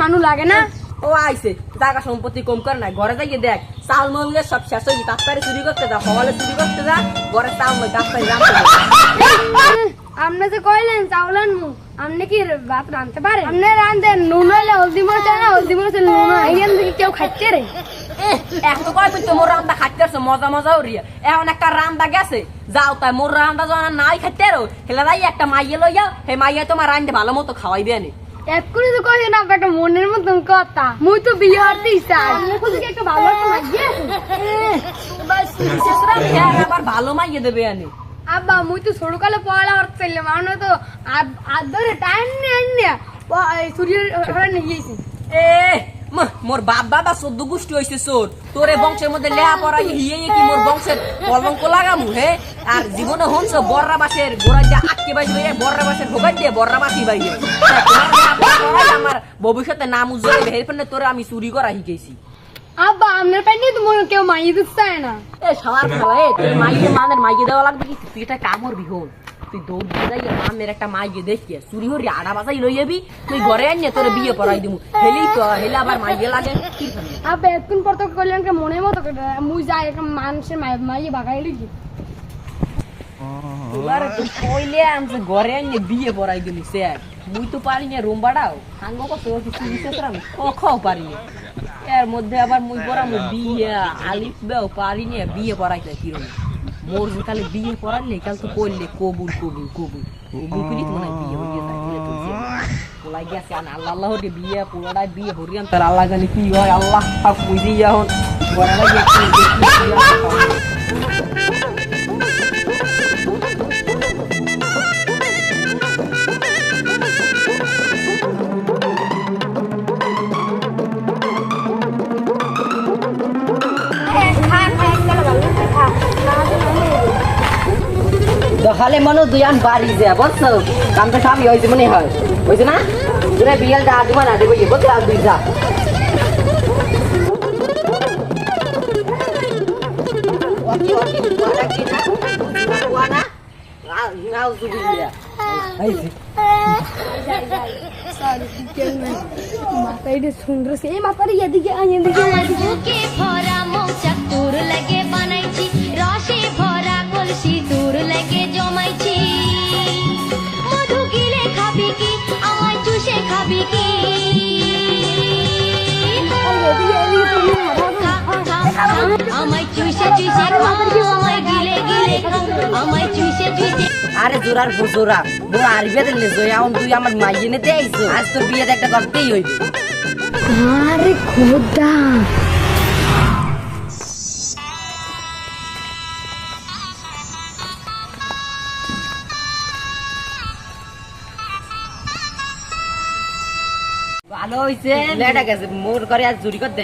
মানুষ লাগে না ও আইছে জায়গা সম্পত্তি কম করে নাই ঘরে যাইয়ে দেখ চাল মঙ্গে সব শেষ হয়ে তারপরে চুরি করতে যা সকালে চুরি করতে যা ঘরে চাল নয় তারপরে আপনি যে কইলেন চাউল আনমু আপনি কি ভাত রাঁধতে পারেন? আপনি রাঁধেন, নুন হইলে হলদি মরিচ না, হলদি মরিচ নুন এখান থেকে কেউ খাইতে রে এত কয় তুই মোর রান্দা খাইতেছ মজা মজা উড়িয়া এখন একটা রান্দা গেছে যাও তাই মোর রান্দা যখন নাই খাইতে রো হেলা যাই একটা মাইয়ে লইয়া হে মাইয়া তোমার রান্ধে ভালো মতো খাওয়াইবে আনি এক্ষুনি তো কইছেন আপনি একটা মনের মতন কথা মুই তো বিয়ে হতে চাই একটা ভালো একটা মাইয়ে আবার ভালো মাইয়ে দেবে আনি আব্বা মুই তো ছোটকালে পড়া হচ্ছিল মানে তো আদরে টাইম নিয়ে সূর্যের নিয়ে গিয়েছি মোর বাপ দাদা 14 গোষ্ঠী হইছে চোর তোরে বংশের মধ্যে লেয়া পড়া হিয়ে কি মোর বংশের কলঙ্ক লাগামু হে আর জীবনে হনছ বড়রা বাসের গোড়া দিয়ে আটকে বাইবে বড়রা বাসের ভোগাই দিয়ে বড়রা বাসি বাইবে আমার ভবিষ্যতে নাম উজ্জ্বল হবে এরপর তোরে আমি চুরি করা শিখেছি আব্বা আপনার প্যান্টে তো মনে কেউ মাইয়ে দিতে চায় না এ সবার খাওয়া তোর মাইয়ে মানের মাইয়ে দেওয়া লাগবে কি তুই এটা কামড় বিহন তুই দৌড় দিয়ে যাই মানের একটা মাইয়ে দেখিয়ে চুরি হরি আড়া বাজাই লই যাবি তুই ঘরে আনিয়ে তোরে বিয়ে পড়াই দিমু হেলি তো হেলে আবার মাইয়ে লাগে আব্বা এতক্ষণ পর তো কইলেন কে মনের মতো মুই যাই একটা মানুষের মাইয়ে বাগাই লিখি তোর তো কইলে আমি ঘরে আনিয়ে বিয়ে পড়াই দিলি স্যার মুই তো পারি না রুম বাড়াও সাঙ্গ কত কিছু দিতেছ আমি কখাও পারি না এর মধ্যে আবার মুই পড়ামু বিয়ে আলিফ বেও পারি না বিয়ে পড়াইতে কিরম মোর কালে বিয়ে পড়ালে কাল তো কইলে কবুল কবুল কবুল কবুল করি তো না বিয়ে হইয়া যায় তুই পোলাই গেছে আন আল্লাহ আল্লাহ রে বিয়ে পুরোটা বিয়ে হরিয়ান তার আল্লাহ জানি কি হয় আল্লাহ পাক বুঝি এখন ঘরে লাগে হলে মনে দুইয়ান বাড়ি যায় বুঝছো কামটা স্বামী হয়েছে মনে হয় হয়েছে না তোরা বিয়ালটা আদমা না দেবো বুঝতে আর দুই যা মাথায় সুন্দর সেই মাথার এদিকে এদিকে ভরা মৌচাক তোর লাগে বানাইছি রসে ভরা কলসি তোর লাগে জমাইছি মধু গিলে খাবি কি আমায় চুষে খাবি কি আমায় চুষে চুষে আমায় গিলে গিলে আমায় চুষে চুষে আরে জোরার বুজোরা মোর আরবিয়া দিলে জয়াউন তুই আমার মাইয়ে নিতে আইছো আজ তোর বিয়ে একটা করতেই হইবে আরে খোদা ভালো হইছে লেটা গেছে মোর করে আজ চুরি করতে